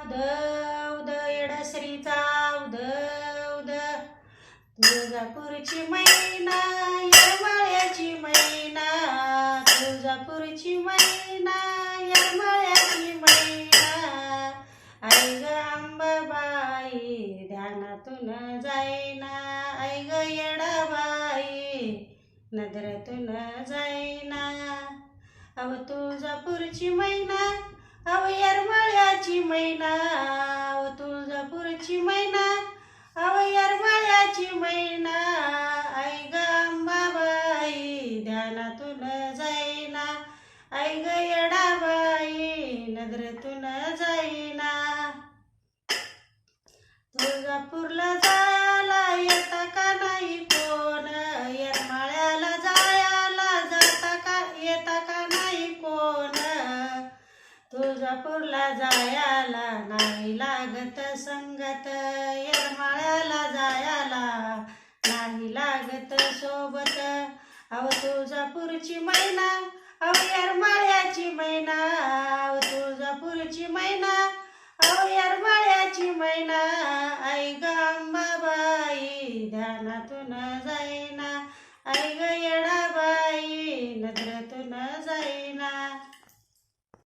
उद उद येडश्रीचा उद उद तुळजापूरची मैना येरमाळ्याची मैना तुळजापूरची मैना येरमाळ्याची मैना आई ग अंबाबाई ध्यानातून जाईना आई ग येडाबाई नजरेतून जाईना अव तुळजापूरची मैना अव येरमाळ्याची मैना अव तुळजापूरची मैना अव येरमाळ्याची मैना आई ग अंबाबाई ध्यानातून जाईना आई ग येडाबाई नजरेतून जाईना तुळजापूरला जायला येता का नाही कोण येरमाळ्याला जायला जाता का येता का नाही कोण तुळजापूरला जायला नाही लागत संगत येरमाळ्याला जायला नाही लागत सोबत अव तुळजापूरची मैना अव येरमाळ्याची मैना अव तुळजापूरची मैना अव येरमाळ्याची मैना आई ग अंबाबाई ध्यानातून जाईना आई ग येडाबाई नजरेतून जाईना